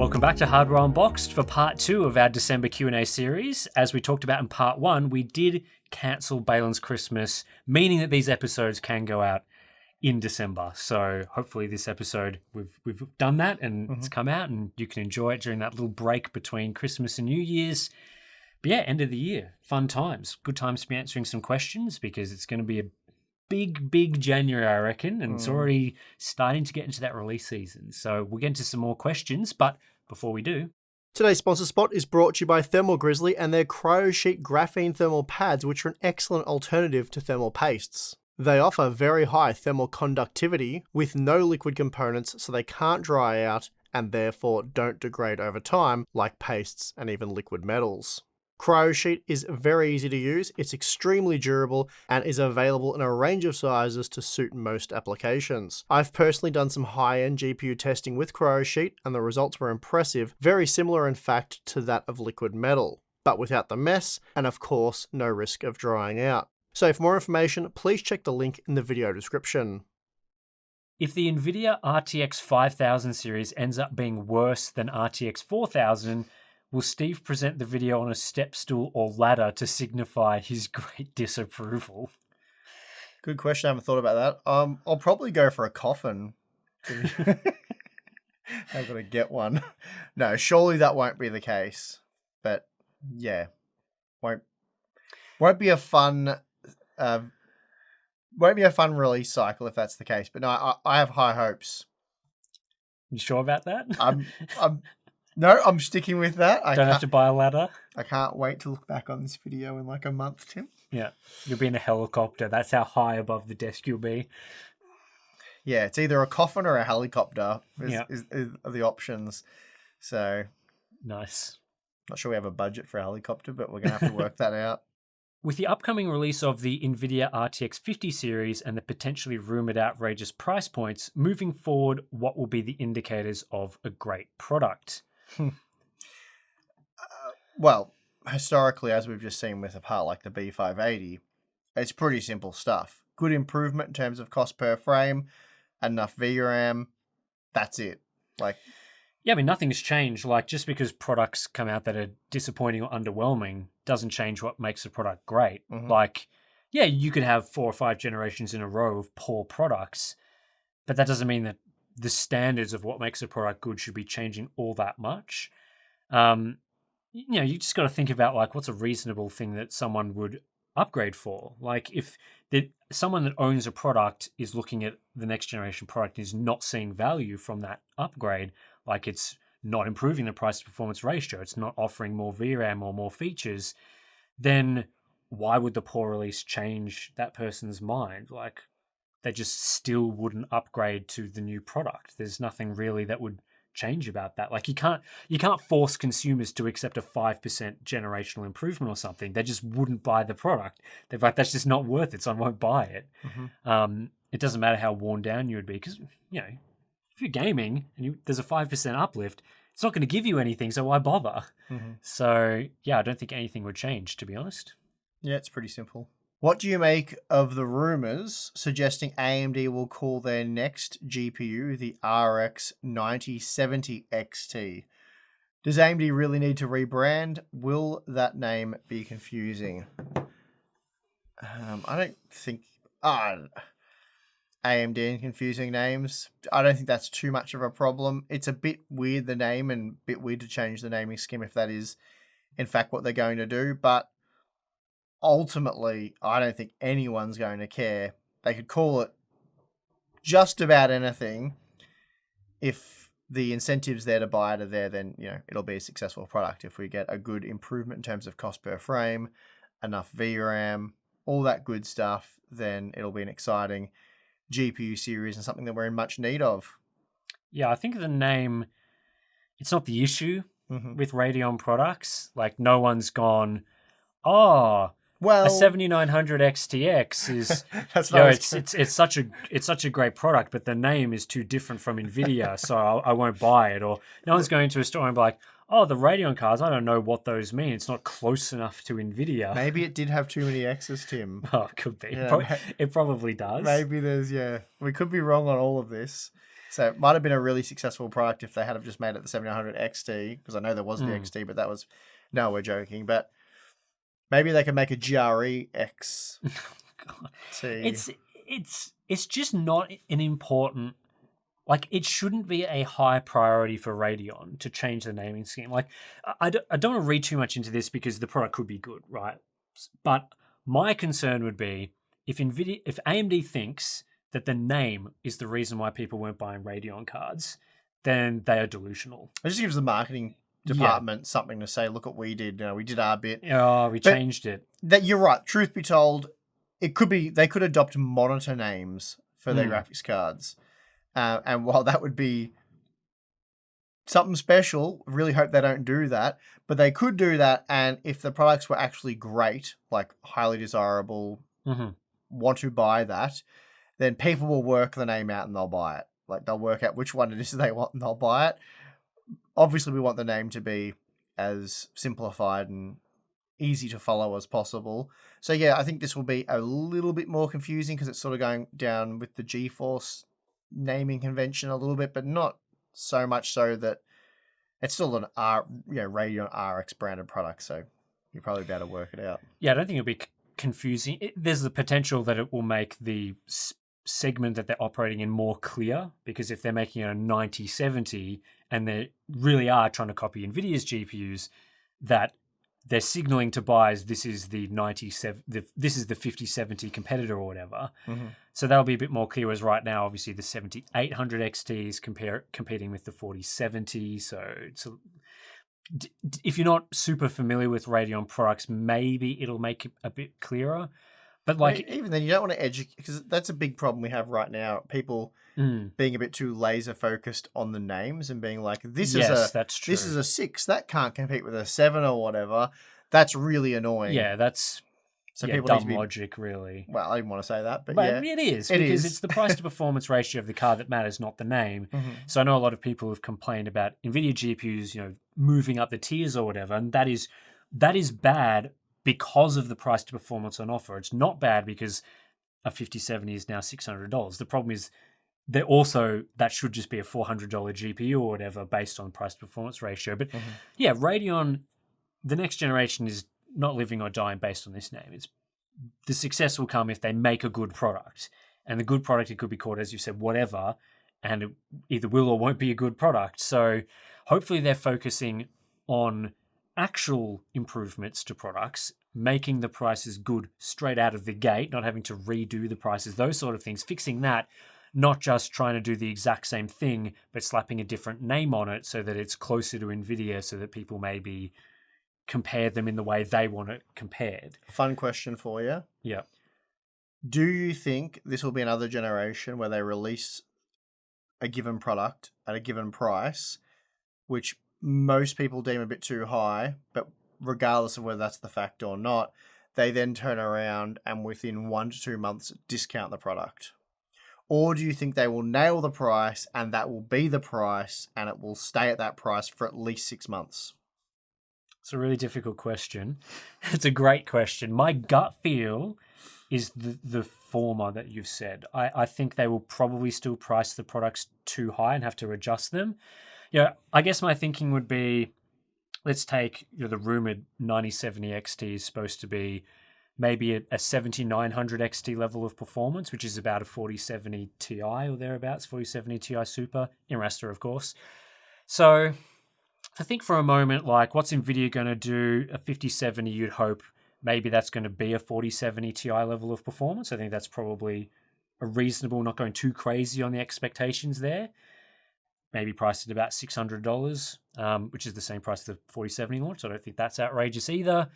Welcome back to Hardware Unboxed for part 2 of our December Q&A series. As we talked about in part 1, we did cancel Balin's Christmas, meaning that these episodes can go out in December. So hopefully this episode, we've done that and it's come out and you can enjoy it during that little break between Christmas and New Year's. But yeah, end of the year, fun times. Good times to be answering some questions because it's going to be a big January, I reckon, and it's already starting to get into that release season. So we'll get into some more questions, but before we do... Today's sponsor spot is brought to you by Thermal Grizzly and their CryoSheet graphene thermal pads, which are an excellent alternative to thermal pastes. They offer very high thermal conductivity with no liquid components, so they can't dry out and therefore don't degrade over time like pastes and even liquid metals. CryoSheet is very easy to use, it's extremely durable, and is available in a range of sizes to suit most applications. I've personally done some high-end GPU testing with CryoSheet, and the results were impressive, very similar in fact to that of liquid metal, but without the mess, and of course, no risk of drying out. So for more information, please check the link in the video description. If the NVIDIA RTX 5000 series ends up being worse than RTX 4000, will Steve present the video on a step stool or ladder to signify his great disapproval? Good question. I haven't thought about that. I'll probably go for a coffin. I've got to get one. No, surely that won't be the case. But yeah, won't be a fun release cycle if that's the case. But no, I have high hopes. You sure about that? I'm sticking with that. Don't have to buy a ladder. I can't wait to look back on this video in like a month, Tim. Yeah, you'll be in a helicopter. That's how high above the desk you'll be. Yeah, it's either a coffin or a helicopter is the options. So nice. Not sure we have a budget for a helicopter, but we're going to have to work that out. With the upcoming release of the NVIDIA RTX 50 series and the potentially rumored outrageous price points, moving forward, what will be the indicators of a great product? Well, historically, as we've just seen with a part like the B580, it's pretty simple stuff. Good improvement in terms of cost per frame, enough VRAM, that's it. Yeah, I mean, nothing's changed. Like, just because products come out that are disappointing or underwhelming doesn't change what makes a product great. Like, yeah, you could have 4 or 5 generations in a row of poor products, but that doesn't mean that the standards of what makes a product good should be changing all that much. You just got to think about, like, what's a reasonable thing that someone would upgrade for? Like, if someone that owns a product is looking at the next generation product and is not seeing value from that upgrade, like it's not improving the price to performance ratio, it's not offering more VRAM or more features, then why would the poor release change that person's mind? Like, they just still wouldn't upgrade to the new product. There's nothing really that would change about that. Like, you can't force consumers to accept a 5% generational improvement or something. They just wouldn't buy the product. They're like, that's just not worth it, so I won't buy it. It doesn't matter how worn down you would be, because if you're gaming and there's a 5% uplift, it's not going to give you anything, so why bother? So yeah, I don't think anything would change, to be honest. Yeah, it's pretty simple. What do you make of the rumors suggesting AMD will call their next GPU the RX 9070 XT? Does AMD really need to rebrand? Will that name be confusing? I don't think... AMD and confusing names, I don't think that's too much of a problem. It's a bit weird, the name, and a bit weird to change the naming scheme if that is, in fact, what they're going to do. But ultimately, I don't think anyone's going to care. They could call it just about anything. If the incentives there to buy it are there, then it'll be a successful product. If we get a good improvement in terms of cost per frame, enough VRAM, all that good stuff, then it'll be an exciting GPU series and something that we're in much need of. Yeah, I think the name, it's not the issue with Radeon products. Like, no one's gone, a 7900 XTX is it's such a great product, but the name is too different from NVIDIA, so I won't buy it. Or no one's going to a store and be like, the Radeon cards, I don't know what those mean. It's not close enough to NVIDIA. Maybe it did have too many X's, Tim. Oh, it could be. Yeah, it probably does. Maybe we could be wrong on all of this. So it might have been a really successful product if they had have just made it the 7900 XT, because I know there was the XT, but that was, no, we're joking. But maybe they could make a GRE XT. It's just not an important. Like, it shouldn't be a high priority for Radeon to change the naming scheme. Like, I don't want to read too much into this because the product could be good, right? But my concern would be if AMD thinks that the name is the reason why people weren't buying Radeon cards, then they are delusional. It just gives the marketing department something to say, look what we did. We did our bit. Oh, we changed it. That you're right. Truth be told, it could be they could adopt monitor names for their graphics cards. And while that would be something special, really hope they don't do that. But they could do that, and if the products were actually great, like highly desirable, want to buy that, then people will work the name out and they'll buy it. Like, they'll work out which one it is they want and they'll buy it. Obviously, we want the name to be as simplified and easy to follow as possible. So yeah, I think this will be a little bit more confusing because it's sort of going down with the GeForce naming convention a little bit, but not so much so that it's still an Radeon RX branded product, so you'll probably be able to work it out. Yeah, I don't think it'll be confusing. There's the potential that it will make the segment that they're operating in more clear, because if they're making a 9070 and they really are trying to copy NVIDIA's GPUs, that they're signaling to buyers this is the 5070 competitor or whatever. So that'll be a bit more clear. As right now, obviously the 7800 XT is competing with the 4070. So if you're not super familiar with Radeon products, maybe it'll make it a bit clearer. But like, even then, you don't want to educate, because that's a big problem we have right now. People being a bit too laser focused on the names and being like, this is a 6 that can't compete with a 7 or whatever. That's really annoying. Yeah, that's people dumb logic, really. Well, I didn't want to say that, but yeah, it is because it's the price to performance ratio of the card that matters, not the name. So I know a lot of people have complained about NVIDIA GPUs, moving up the tiers or whatever, and that is bad because of the price to performance on offer. It's not bad because a 5070 is now $600. The problem is that should just be a $400 GPU or whatever based on price to performance ratio. But yeah, Radeon, the next generation is not living or dying based on this name. The success will come if they make a good product. And the good product, it could be called, as you said, whatever, and it either will or won't be a good product. So hopefully they're focusing on actual improvements to products, making the prices good straight out of the gate, not having to redo the prices, those sort of things, fixing that, not just trying to do the exact same thing, but slapping a different name on it so that it's closer to NVIDIA, so that people maybe compare them in the way they want it compared. Fun question for you. Yeah. Do you think this will be another generation where they release a given product at a given price, which most people deem a bit too high, but regardless of whether that's the fact or not, they then turn around and within 1 to 2 months discount the product? Or do you think they will nail the price and that will be the price and it will stay at that price for at least 6 months? It's a really difficult question. It's a great question. My gut feel is the former that you've said. I think they will probably still price the products too high and have to adjust them. Yeah, I guess my thinking would be, let's take the rumored 9070 XT is supposed to be maybe a 7900 XT level of performance, which is about a 4070 Ti or thereabouts, 4070 Ti Super, in raster, of course. So I think for a moment, like, what's NVIDIA going to do? A 5070, you'd hope maybe that's going to be a 4070 Ti level of performance. I think that's probably a reasonable, not going too crazy on the expectations there. Maybe priced at about $600, which is the same price the 4070 launched. So I don't think that's outrageous either.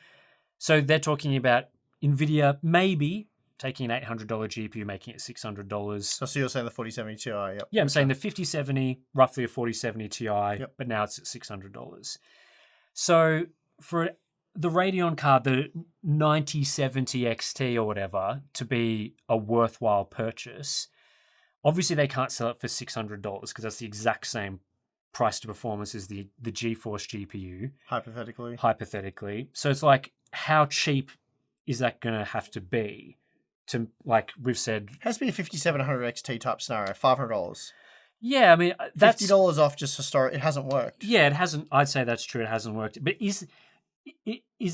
So they're talking about NVIDIA maybe taking an $800 GPU, making it $600. Oh, so you're saying the 4070 Ti, yep. Yeah, I'm saying the 5070, roughly a 4070 Ti, but now it's at $600. So for the Radeon card, the 9070 XT or whatever, to be a worthwhile purchase, obviously they can't sell it for $600 because that's the exact same price to performance as the GeForce GPU. Hypothetically. So it's like, how cheap is that going to have to be? To, like we've said, it has to be a 5700 XT type scenario, $500. Yeah, I mean, that's $50 off just historic. It hasn't worked. Yeah, it hasn't. I'd say that's true. It hasn't worked. But is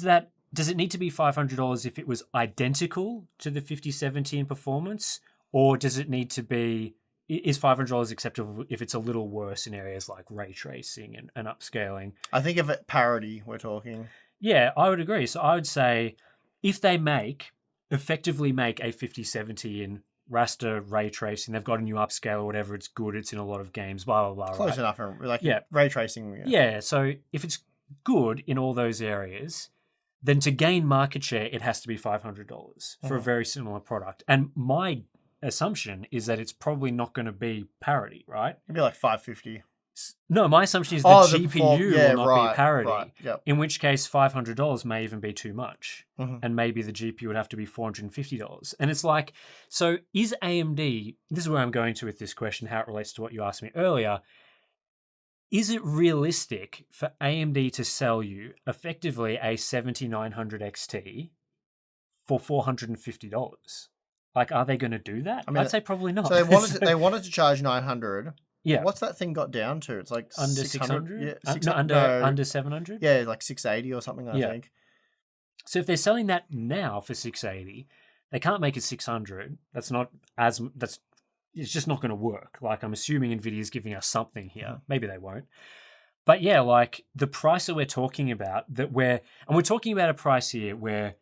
that, does it need to be $500 if it was identical to the 5070 in performance, or does it need to be, is $500 acceptable if it's a little worse in areas like ray tracing and upscaling? I think if it parity, we're talking. Yeah, I would agree. So I would say if they effectively make a 5070 in raster ray tracing, they've got a new upscale or whatever, it's good, it's in a lot of games, blah blah blah. Close enough, yeah, ray tracing. Yeah, so if it's good in all those areas, then to gain market share, it has to be $500 for a very similar product. And my assumption is that it's probably not going to be parity, right? It'd be like $550. No, my assumption is the GPU will not be parity. Right, yep. In which case, $500 may even be too much, and maybe the GPU would have to be $450. And it's like, so is AMD? This is where I'm going to with this question, how it relates to what you asked me earlier. Is it realistic for AMD to sell you effectively a 7900 XT for $450? Like, are they going to do that? I mean, I'd say probably not. So they wanted to charge 900. Yeah. What's that thing got down to? It's like under 600? Yeah, under 700? Yeah, like 680 or something, I think. So if they're selling that now for 680, they can't make it 600. It's just not going to work. Like, I'm assuming NVIDIA's giving us something here. Maybe they won't. But yeah, like the price that we're talking about, we're talking about a price here where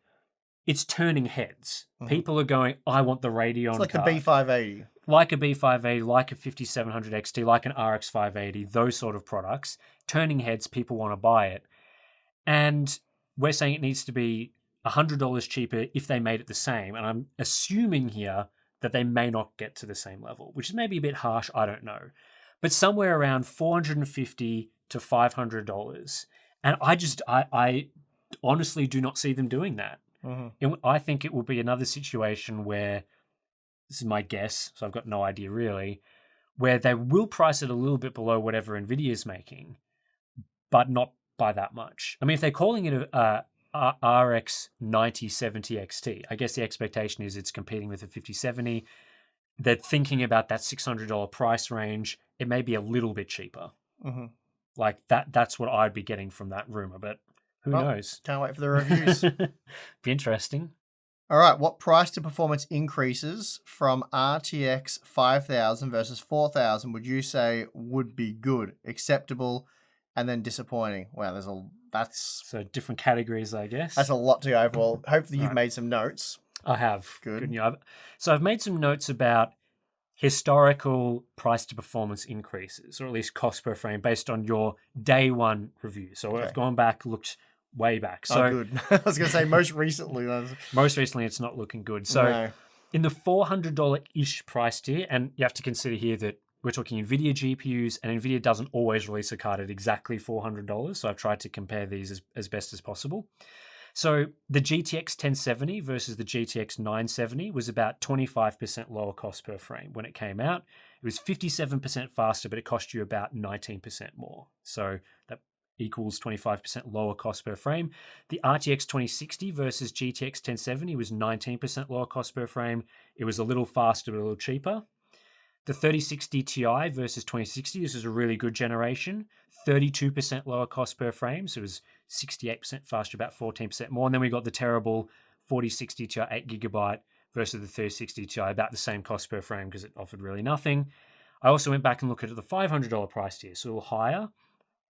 it's turning heads. People are going, I want the Radeon It's like card. a B580. Like a B580, like a 5700 XT, like an RX 580, those sort of products. Turning heads, people want to buy it. And we're saying it needs to be $100 cheaper if they made it the same. And I'm assuming here that they may not get to the same level, which is maybe a bit harsh, I don't know. But somewhere around $450 to $500. And I honestly do not see them doing that. I think it will be another situation where, this is my guess, so I've got no idea really, where they will price it a little bit below whatever NVIDIA's making, but not by that much. I mean, if they're calling it a RX 9070 XT, I guess the expectation is it's competing with a 5070. They're thinking about that $600 price range. It may be a little bit cheaper. Like that's what I'd be getting from that rumor, but who knows? Can't wait for the reviews. Be interesting. All right, what price to performance increases from RTX 5000 versus 4000 would you say would be good, acceptable, and then disappointing? Wow, that's so different categories, I guess. That's a lot to go over. Well, hopefully you've made some notes. I have. Good. So I've made some notes about historical price to performance increases, or at least cost per frame, based on your day one review. So I've gone back, looked way back. So good. I was going to say most recently. Most recently, it's not looking good. So in the $400-ish price tier, and you have to consider here that we're talking NVIDIA GPUs, and NVIDIA doesn't always release a card at exactly $400. So I've tried to compare these as best as possible. So the GTX 1070 versus the GTX 970 was about 25% lower cost per frame when it came out. It was 57% faster, but it cost you about 19% more. So that equals 25% lower cost per frame. The RTX 2060 versus GTX 1070 was 19% lower cost per frame. It was a little faster, but a little cheaper. The 3060 Ti versus 2060, this is a really good generation. 32% lower cost per frame, so it was 68% faster, about 14% more. And then we got the terrible 4060 Ti 8GB versus the 3060 Ti, about the same cost per frame because it offered really nothing. I also went back and looked at the $500 price tier, so a little higher.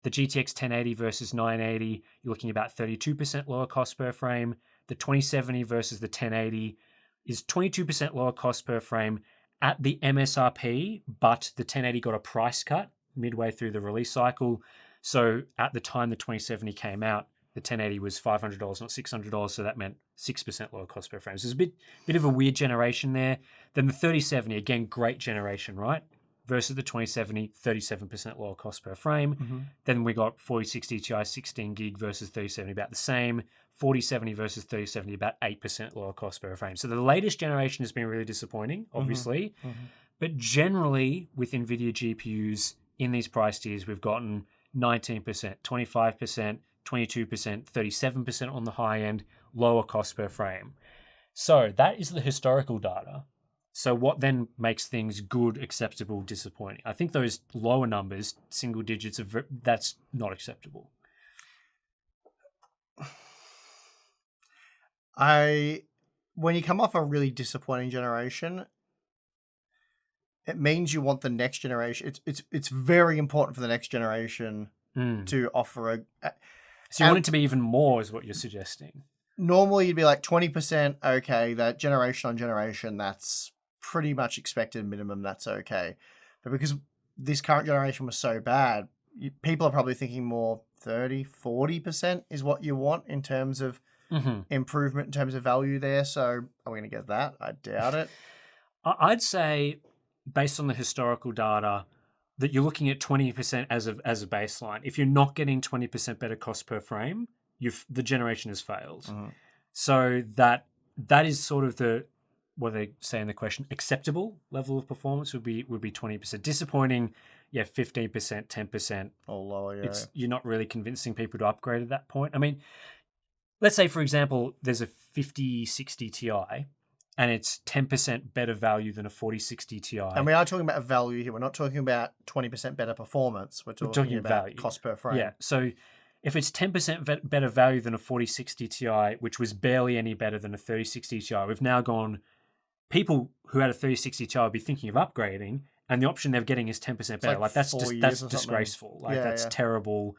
The GTX 1080 versus 980, you're looking about 32% lower cost per frame. The 2070 versus the 1080 is 22% lower cost per frame at the MSRP, but the 1080 got a price cut midway through the release cycle. So at the time the 2070 came out, the 1080 was $500, not $600, so that meant 6% lower cost per frame. So it's a bit of a weird generation there. Then the 3070, again, great generation, right? Versus the 2070, 37% lower cost per frame. Then we got 4060 Ti 16 gig versus 3070, about the same. 4070 versus 3070, about 8% lower cost per frame. So the latest generation has been really disappointing, obviously. But generally, with NVIDIA GPUs in these price tiers, we've gotten 19%, 25%, 22%, 37% on the high end, lower cost per frame. So that is the historical data. So what then makes things good, acceptable, disappointing? I think those lower numbers, single digits, that's not acceptable. When you come off a really disappointing generation, it means you want the next generation. It's very important for the next generation to offer a. So you want it to be even more, is what you're suggesting. Normally, you'd be like 20%. Okay, that generation on generation, that's pretty much expected minimum. That's okay, but because this current generation was so bad, people are probably thinking more 30, 40% is what you want in terms of improvement in terms of value there. So are we going to get that? I doubt it. I'd say, based on the historical data, that you're looking at 20% as a baseline. If you're not getting 20% better cost per frame, the generation has failed. So that is sort of what they say in the question, acceptable level of performance would be 20%. Disappointing, 15%, 10%. Or lower, yeah. You're not really convincing people to upgrade at that point. I mean, let's say, for example, there's a 5060 Ti and it's 10% better value than a 4060 Ti. And we are talking about value here. We're not talking about 20% better performance. We're talking about value. Cost per frame. Yeah. So if it's 10% better value than a 4060 Ti, which was barely any better than a 3060 Ti, we've now gone, people who had a 3060 Ti would be thinking of upgrading, and the option they're getting is 10% better. Like that's disgraceful. Like that's terrible,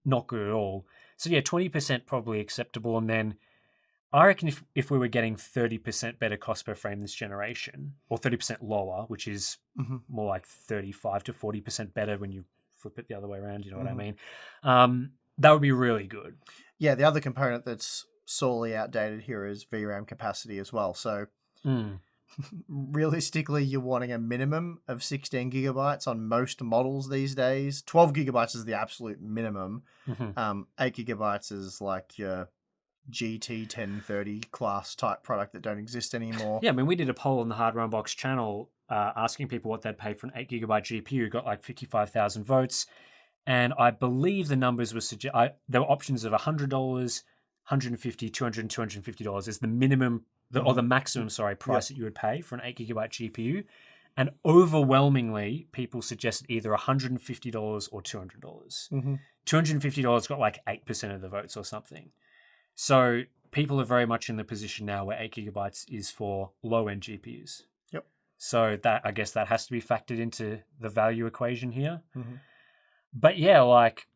not good at all. So 20% probably acceptable. And then I reckon if we were getting 30% better cost per frame this generation, or 30% lower, which is more like 35 to 40% better when you flip it the other way around, you know what I mean? That would be really good. Yeah, the other component that's sorely outdated here is VRAM capacity as well. So realistically, you're wanting a minimum of 16 gigabytes on most models these days. 12 gigabytes is the absolute minimum. 8 gigabytes is like your GT 1030 class type product that don't exist anymore. Yeah, I mean, we did a poll on the Hardware Unboxed channel asking people what they'd pay for an 8 gigabyte GPU. Got like 55,000 votes. And I believe the numbers were there were options of $100, $150, $200, $250 is the minimum, or the maximum, price that you would pay for an 8 gigabyte GPU. And overwhelmingly, people suggested either $150 or $200. $250 got like 8% of the votes or something. So people are very much in the position now where 8 gigabytes is for low-end GPUs. Yep. So I guess that has to be factored into the value equation here. But like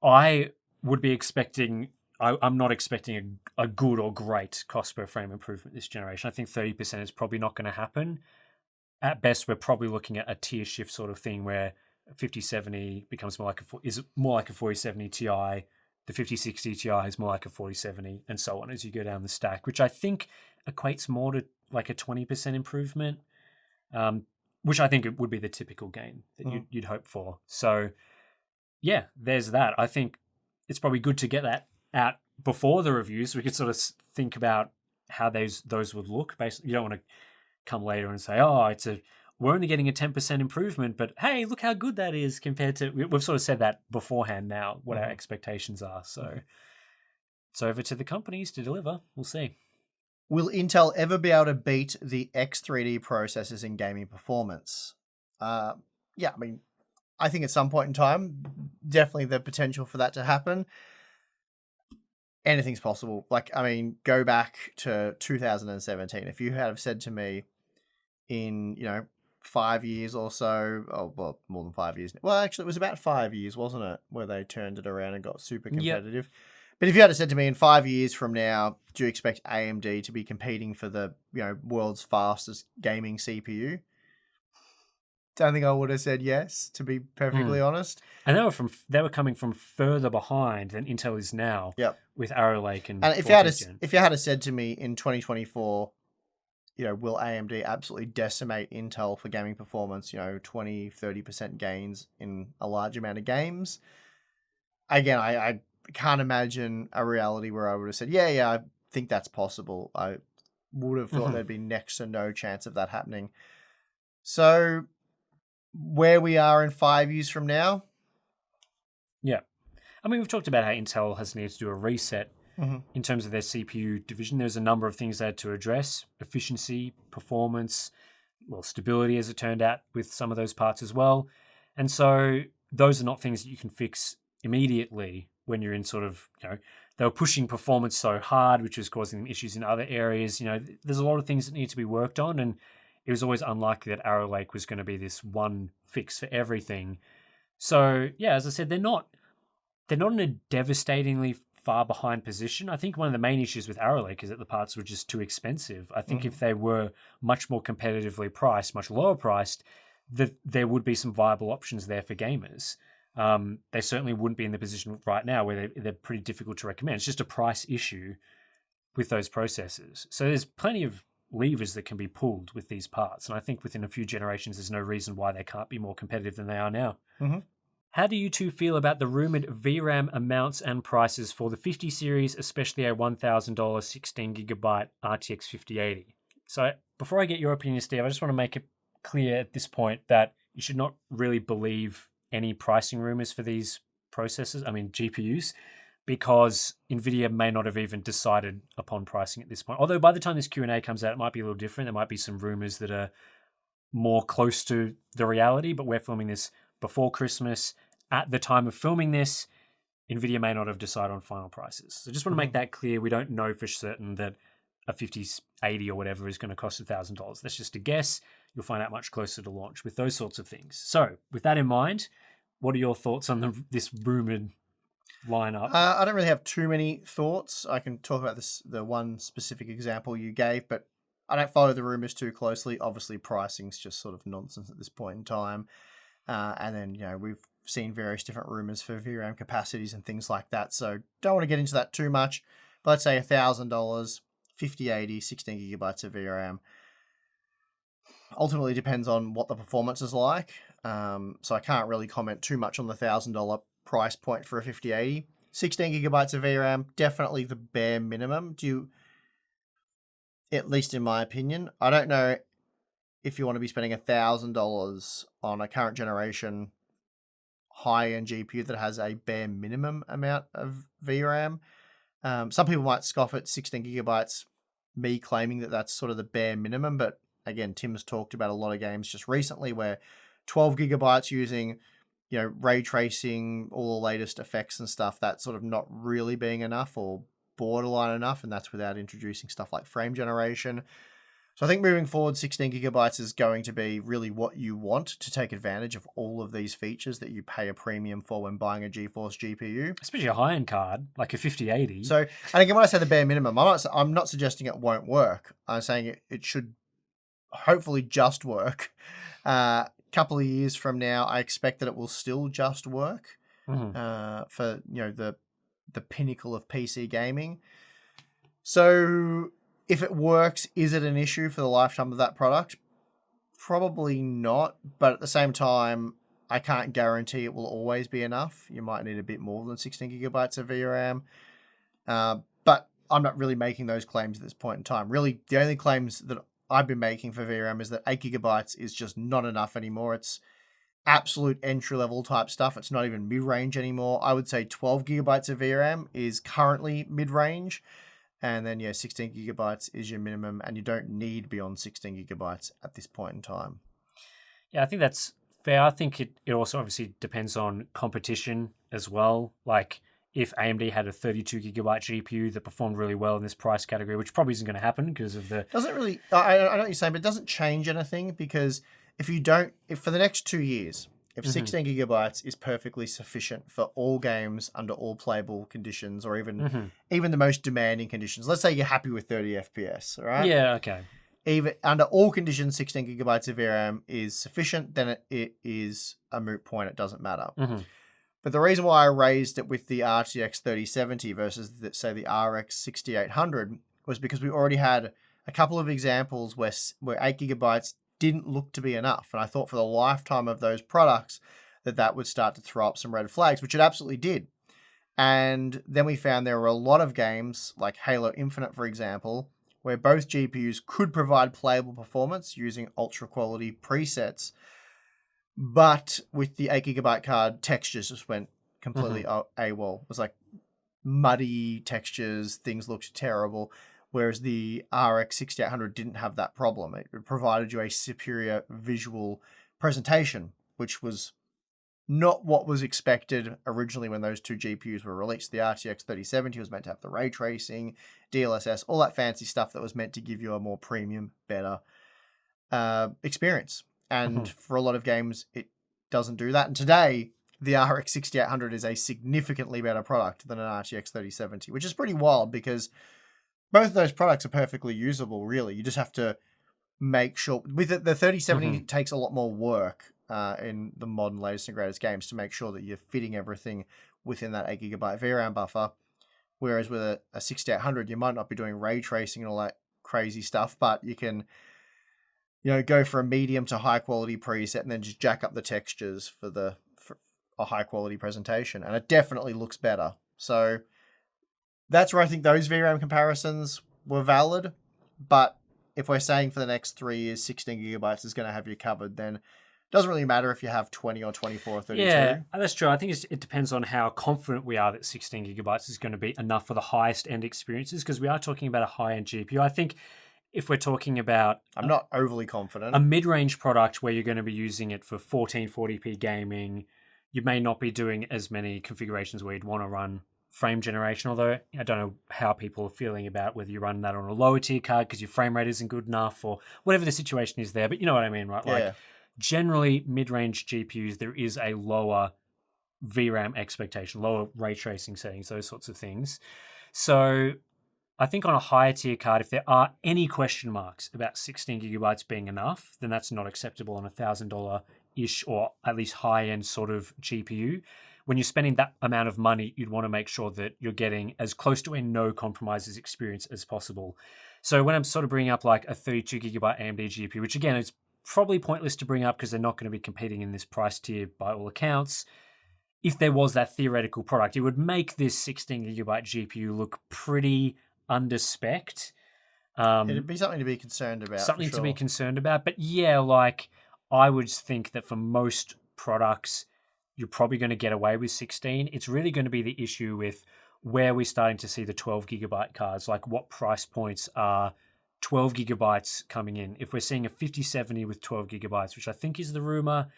I would be expecting, I'm not expecting a good or great cost per frame improvement this generation. I think 30% is probably not going to happen. At best, we're probably looking at a tier shift sort of thing where 5070 becomes more like a 4070 Ti. The 5060 Ti is more like a 4070, and so on as you go down the stack, which I think equates more to like a 20% improvement, which I think it would be the typical gain that you'd hope for. So, there's that. I think it's probably good to get that out before the reviews. We could sort of think about how those would look. Basically, you don't want to come later and say, "Oh, we're only getting a 10% improvement," but hey, look how good that is compared to. We've sort of said that beforehand now, what our expectations are. So it's over to the companies to deliver. We'll see. Will Intel ever be able to beat the X3D processors in gaming performance? I mean, I think at some point in time, definitely the potential for that to happen. Anything's possible. Like, I mean, go back to 2017. If you had said to me in, 5 years or so, more than 5 years. Well, actually, it was about 5 years, wasn't it, where they turned it around and got super competitive. Yep. But if you had said to me in 5 years from now, do you expect AMD to be competing for the world's fastest gaming CPU? Don't think I would have said yes, to be perfectly honest. And they were coming from further behind than Intel is now. Yep. With Arrow Lake and if you had said to me in 2024, will AMD absolutely decimate Intel for gaming performance? 20, 30% gains in a large amount of games. Again, I can't imagine a reality where I would have said, I think that's possible. I would have thought there'd be next to no chance of that happening. So where we are in 5 years from now? Yeah. I mean, we've talked about how Intel has needed to do a reset in terms of their CPU division. There's a number of things they had to address: efficiency, performance, well, stability, as it turned out, with some of those parts as well. And so those are not things that you can fix immediately when you're in sort of, they were pushing performance so hard, which was causing them issues in other areas. There's a lot of things that need to be worked on, and it was always unlikely that Arrow Lake was going to be this one fix for everything. So yeah, as I said, they're not in a devastatingly far behind position. I think one of the main issues with Arrow Lake is that the parts were just too expensive. I think if they were much more competitively priced, much lower priced, there would be some viable options there for gamers. They certainly wouldn't be in the position right now where they're pretty difficult to recommend. It's just a price issue with those processors. So there's plenty of levers that can be pulled with these parts. And I think within a few generations, there's no reason why they can't be more competitive than they are now. How do you two feel about the rumored VRAM amounts and prices for the 50 series, especially a $1,000 16GB RTX 5080? So before I get your opinion, Steve, I just want to make it clear at this point that you should not really believe any pricing rumors for these GPUs, because NVIDIA may not have even decided upon pricing at this point. Although by the time this Q&A comes out, it might be a little different. There might be some rumors that are more close to the reality, but we're filming this before Christmas. At the time of filming this, NVIDIA may not have decided on final prices. So just want to make that clear. We don't know for certain that a 5080 or whatever is going to cost $1,000. That's just a guess. You'll find out much closer to launch with those sorts of things. So with that in mind, what are your thoughts on this rumored lineup? I don't really have too many thoughts. I can talk about the one specific example you gave, but I don't follow the rumors too closely. Obviously, pricing's just sort of nonsense at this point in time. And then, we've seen various different rumors for VRAM capacities and things like that. So don't want to get into that too much. But let's say $1,000, 5080, 16 gigabytes of VRAM. Ultimately depends on what the performance is like. So I can't really comment too much on the $1,000 price point for a 5080. 16 gigabytes of VRAM, definitely the bare minimum. At least in my opinion, I don't know if you want to be spending $1,000 on a current generation high-end GPU that has a bare minimum amount of VRAM. Some people might scoff at 16 gigabytes, me claiming that that's sort of the bare minimum, but again, Tim's talked about a lot of games just recently where 12 gigabytes using, ray tracing, all the latest effects and stuff, that's sort of not really being enough or borderline enough, and that's without introducing stuff like frame generation. So I think moving forward, 16 gigabytes is going to be really what you want to take advantage of all of these features that you pay a premium for when buying a GeForce GPU. Especially a high-end card, like a 5080. So, and again, when I say the bare minimum, I'm not suggesting it won't work. I'm saying it should hopefully just work. Couple of years from now, I expect that it will still just work for, the pinnacle of PC gaming. So if it works, is it an issue for the lifetime of that product? Probably not. But at the same time, I can't guarantee it will always be enough. You might need a bit more than 16 gigabytes of VRAM. But I'm not really making those claims at this point in time. Really, the only claims that I've been making for VRAM is that 8 gigabytes is just not enough anymore. It's absolute entry-level type stuff. It's not even mid-range anymore. I would say 12 gigabytes of VRAM is currently mid-range. And then, 16 gigabytes is your minimum, and you don't need beyond 16 gigabytes at this point in time. Yeah, I think that's fair. I think it also obviously depends on competition as well. Like, if AMD had a 32 gigabyte GPU that performed really well in this price category, which probably isn't going to happen because of the... Doesn't really... I know what you're saying, but it doesn't change anything, because if for the next 2 years... If 16 gigabytes is perfectly sufficient for all games under all playable conditions, or even the most demanding conditions, let's say you're happy with 30 FPS, all right? Yeah, okay. Even under all conditions, 16 gigabytes of VRAM is sufficient, then it is a moot point. It doesn't matter. But the reason why I raised it with the RTX 3070 versus, say, the RX 6800 was because we already had a couple of examples where 8 gigabytes didn't look to be enough. And I thought for the lifetime of those products that would start to throw up some red flags, which it absolutely did. And then we found there were a lot of games, like Halo Infinite, for example, where both GPUs could provide playable performance using ultra quality presets. But with the 8 gigabyte card, textures just went completely AWOL. It was like muddy textures, things looked terrible. Whereas the RX 6800 didn't have that problem. It provided you a superior visual presentation, which was not what was expected originally when those two GPUs were released. The RTX 3070 was meant to have the ray tracing, DLSS, all that fancy stuff that was meant to give you a more premium, better experience. And for a lot of games, it doesn't do that. And today, the RX 6800 is a significantly better product than an RTX 3070, which is pretty wild because both of those products are perfectly usable, really. You just have to make sure... With the 3070, it takes a lot more work in the modern latest and greatest games to make sure that you're fitting everything within that 8GB VRAM buffer. Whereas with a 6800, you might not be doing ray tracing and all that crazy stuff, but you can, go for a medium to high quality preset and then just jack up the textures for a high quality presentation. And it definitely looks better. So that's where I think those VRAM comparisons were valid. But if we're saying for the next 3 years, 16GB is going to have you covered, then it doesn't really matter if you have 20 or 24 or 32. Yeah, that's true. I think it depends on how confident we are that 16GB is going to be enough for the highest end experiences, because we are talking about a high-end GPU. I think if we're talking about... I'm not overly confident. A mid-range product where you're going to be using it for 1440p gaming, you may not be doing as many configurations where you'd want to run frame generation, although I don't know how people are feeling about whether you run that on a lower tier card because your frame rate isn't good enough or whatever the situation is there. But you know what I mean, right? Yeah. Like, generally, mid-range GPUs, there is a lower VRAM expectation, lower ray tracing settings, those sorts of things. So I think on a higher tier card, if there are any question marks about 16GB being enough, then that's not acceptable on a $1,000-ish or at least high-end sort of GPU. When you're spending that amount of money, you'd want to make sure that you're getting as close to a no compromises experience as possible. So when I'm sort of bringing up like a 32GB AMD GPU, which again is probably pointless to bring up because they're not going to be competing in this price tier by all accounts, if there was that theoretical product, it would make this 16GB GPU look pretty under-specced. It'd be something to be concerned about. Something to be concerned about. But yeah, like I would think that for most products, you're probably going to get away with 16. It's really going to be the issue with where we're starting to see the 12GB cards, like what price points are 12GB coming in. If we're seeing a 5070 with 12GB, which I think is the rumor,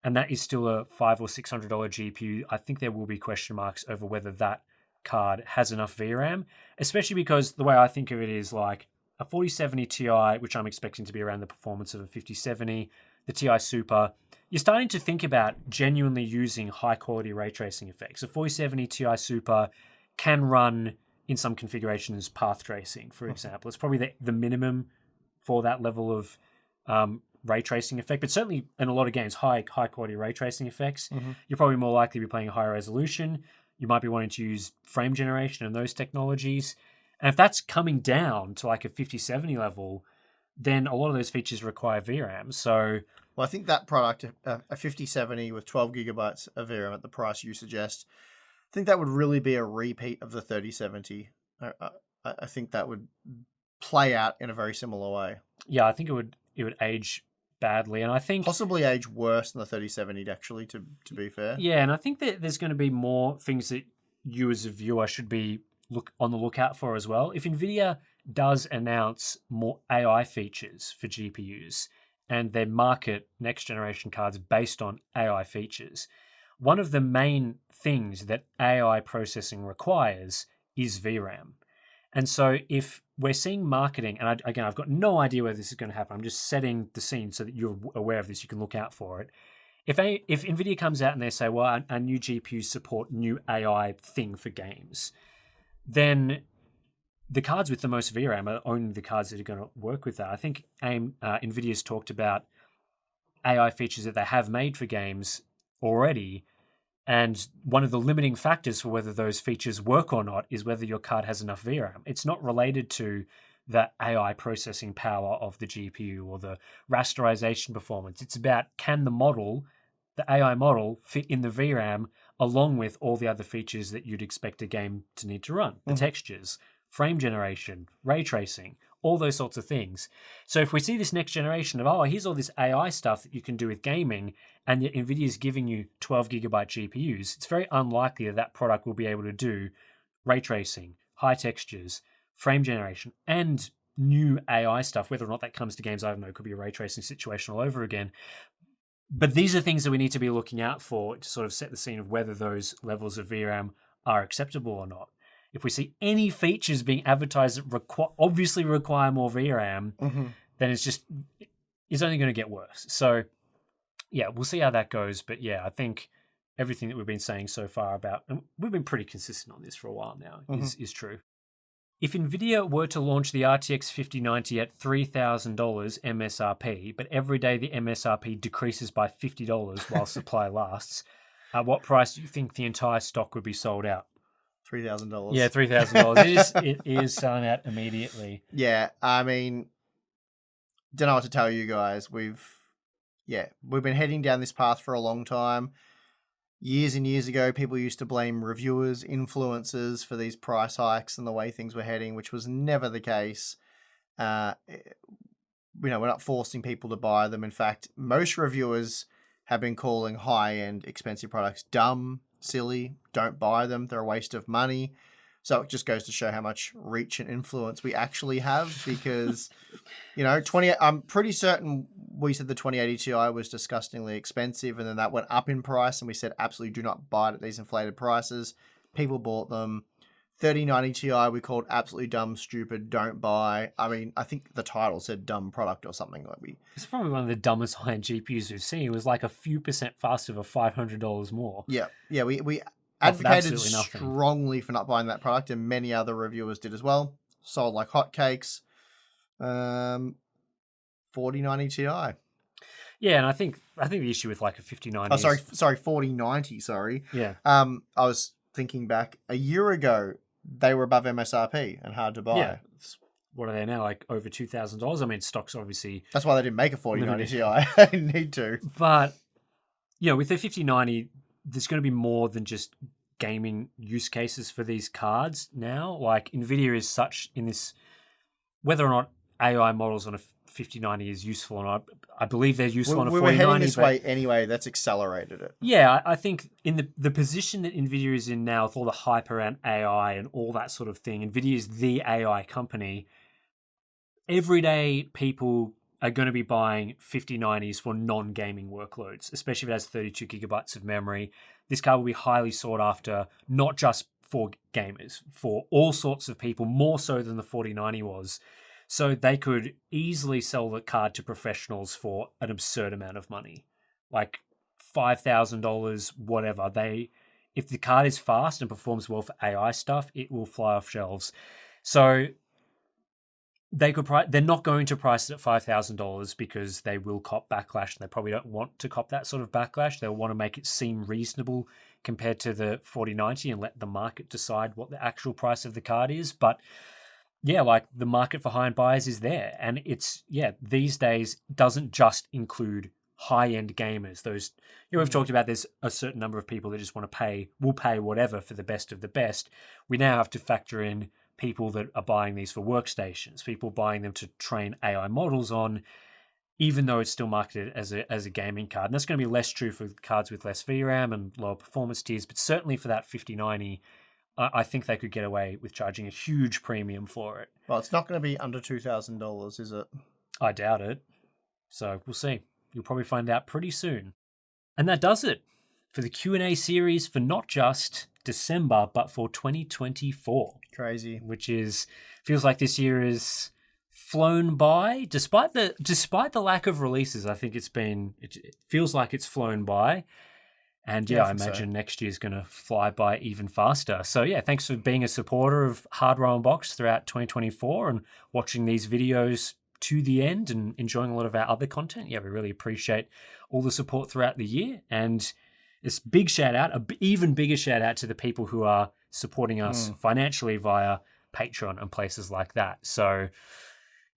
and that is still a $500 or $600 GPU, I think there will be question marks over whether that card has enough VRAM, especially because the way I think of it is like a 4070 Ti, which I'm expecting to be around the performance of a 5070, the Ti Super, you're starting to think about genuinely using high-quality ray tracing effects. A 4070 Ti Super can run, in some configurations, path tracing, for example. It's probably the minimum for that level of ray tracing effect, but certainly in a lot of games, high-quality ray tracing effects. You're probably more likely to be playing a higher resolution. You might be wanting to use frame generation and those technologies. And if that's coming down to like a 5070 level, then a lot of those features require VRAM. So, well, I think that product, a 5070 with 12GB of VRAM at the price you suggest, I think that would really be a repeat of the 3070. I think that would play out in a very similar way. Yeah, I think it would age badly, and I think possibly age worse than the 3070 actually. To be fair, yeah, and I think that there's going to be more things that you as a viewer should be on the lookout for as well. If Nvidia does announce more AI features for GPUs and they market next generation cards based on AI features, one of the main things that AI processing requires is VRAM. And so if we're seeing marketing, and I've got no idea whether this is going to happen, I'm just setting the scene so that you're aware of this, you can look out for it. If Nvidia comes out and they say, well, our new GPUs support new AI thing for games, then the cards with the most VRAM are only the cards that are going to work with that. I think Nvidia's talked about AI features that they have made for games already, and one of the limiting factors for whether those features work or not is whether your card has enough VRAM. It's not related to the AI processing power of the GPU or the rasterization performance. It's about, can the AI model, fit in the VRAM along with all the other features that you'd expect a game to need to run. The textures, frame generation, ray tracing, all those sorts of things. So if we see this next generation of, here's all this AI stuff that you can do with gaming, and yet NVIDIA's giving you 12GB GPUs, it's very unlikely that product will be able to do ray tracing, high textures, frame generation, and new AI stuff. Whether or not that comes to games, I don't know. It could be a ray tracing situation all over again. But these are things that we need to be looking out for to sort of set the scene of whether those levels of VRAM are acceptable or not. If we see any features being advertised that obviously require more VRAM, then it's only going to get worse. So, yeah, we'll see how that goes. But yeah, I think everything that we've been saying so far about, and we've been pretty consistent on this for a while now, is true. If NVIDIA were to launch the RTX 5090 at $3,000 MSRP, but every day the MSRP decreases by $50 while supply lasts, at what price do you think the entire stock would be sold out? $3,000. Yeah, $3,000. It is selling out immediately. Yeah, I mean, don't know what to tell you guys. We've been heading down this path for a long time. Years and years ago, people used to blame reviewers, influencers for these price hikes and the way things were heading, which was never the case. We're not forcing people to buy them. In fact, most reviewers have been calling high-end, expensive products dumb, silly, don't buy them, they're a waste of money. So it just goes to show how much reach and influence we actually have because, I'm pretty certain we said the 2080 Ti was disgustingly expensive and then that went up in price and we said absolutely do not buy it at these inflated prices. People bought them. 3090 Ti we called absolutely dumb, stupid, don't buy. I mean, I think the title said dumb product or something. It's probably one of the dumbest high-end GPUs we've seen. It was like a few percent faster for $500 more. Yeah, we advocated strongly for not buying that product, and many other reviewers did as well. Sold like hotcakes. 4090 Ti. Yeah, and I think the issue with like a 5090. Oh, sorry, 4090. Sorry. Yeah. I was thinking back a year ago, they were above MSRP and hard to buy. Yeah. What are they now? Like over $2,000. I mean, stocks obviously. That's why they didn't make a 4090 Ti. They didn't need to. But with the 5090. There's going to be more than just gaming use cases for these cards now. Like NVIDIA is such in this, whether or not AI models on a 5090 is useful or not, I believe they're useful on a 4090. We were heading this way anyway. That's accelerated it. Yeah, I think in the position that NVIDIA is in now with all the hype around AI and all that sort of thing, NVIDIA is the AI company. Everyday people are going to be buying 5090s for non-gaming workloads, especially if it has 32 gigabytes of memory. This card will be highly sought after, not just for gamers, for all sorts of people, more so than the 4090 was. So they could easily sell the card to professionals for an absurd amount of money, like $5,000, whatever. If the card is fast and performs well for AI stuff, it will fly off shelves. So they're not going to price it at $5,000 because they will cop backlash. They probably don't want to cop that sort of backlash. They'll want to make it seem reasonable compared to the 4090 and let the market decide what the actual price of the card is. But yeah, like the market for high-end buyers is there. And these days doesn't just include high-end gamers. Those, we've talked about there's a certain number of people that just will pay whatever for the best of the best. We now have to factor in people that are buying these for workstations, people buying them to train AI models on, even though it's still marketed as a gaming card. And that's going to be less true for cards with less VRAM and lower performance tiers, but certainly for that 5090, I think they could get away with charging a huge premium for it. Well, it's not going to be under $2,000, is it? I doubt it. So we'll see. You'll probably find out pretty soon. And that does it for the Q&A series for not just December, but for 2024. Crazy. Which feels like this year is flown by, despite the lack of releases. I think it feels like it's flown by. And I imagine next year's going to fly by even faster. So thanks for being a supporter of Hardware Unboxed throughout 2024 and watching these videos to the end and enjoying a lot of our other content. We really appreciate all the support throughout the year. And this big shout out, even bigger shout out to the people who are supporting us financially via Patreon and places like that. So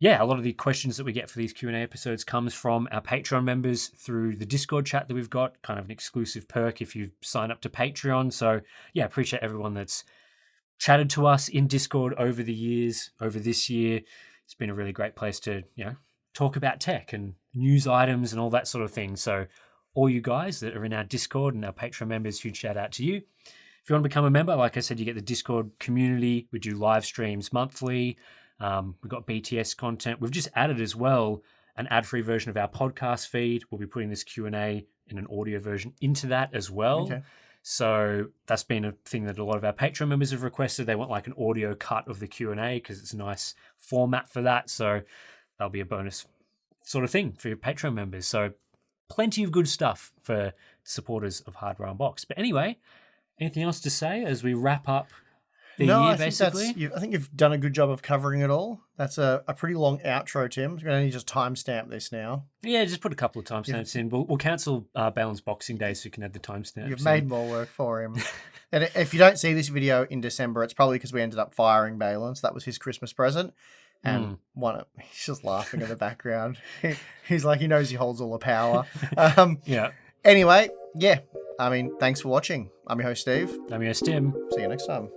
a lot of the questions that we get for these Q&A episodes comes from our Patreon members through the Discord chat that we've got, kind of an exclusive perk if you sign up to Patreon. So appreciate everyone that's chatted to us in Discord over the years, over this year. It's been a really great place to, talk about tech and news items and all that sort of thing. So all you guys that are in our Discord and our Patreon members, huge shout out to you. If you want to become a member, like I said, you get the Discord community. We do live streams monthly. We've got BTS content. We've just added as well an ad-free version of our podcast feed. We'll be putting this Q&A in an audio version into that as well. Okay. So that's been a thing that a lot of our Patreon members have requested. They want like an audio cut of the Q&A because it's a nice format for that. So that'll be a bonus sort of thing for your Patreon members. So plenty of good stuff for supporters of Hardware Unboxed. But anyway, anything else to say as we wrap up the year, basically? I think you've done a good job of covering it all. That's a pretty long outro, Tim. I'm going to just timestamp this now. Yeah, just put a couple of timestamps in. We'll cancel Balin's Boxing Day so you can add the timestamps. You've made more work for him. And if you don't see this video in December, it's probably because we ended up firing Balin. So that was his Christmas present. And he's just laughing in the background. He's like, he knows he holds all the power. Yeah. Anyway, yeah. I mean, thanks for watching. I'm your host, Steve. I'm your host, Tim. See you next time.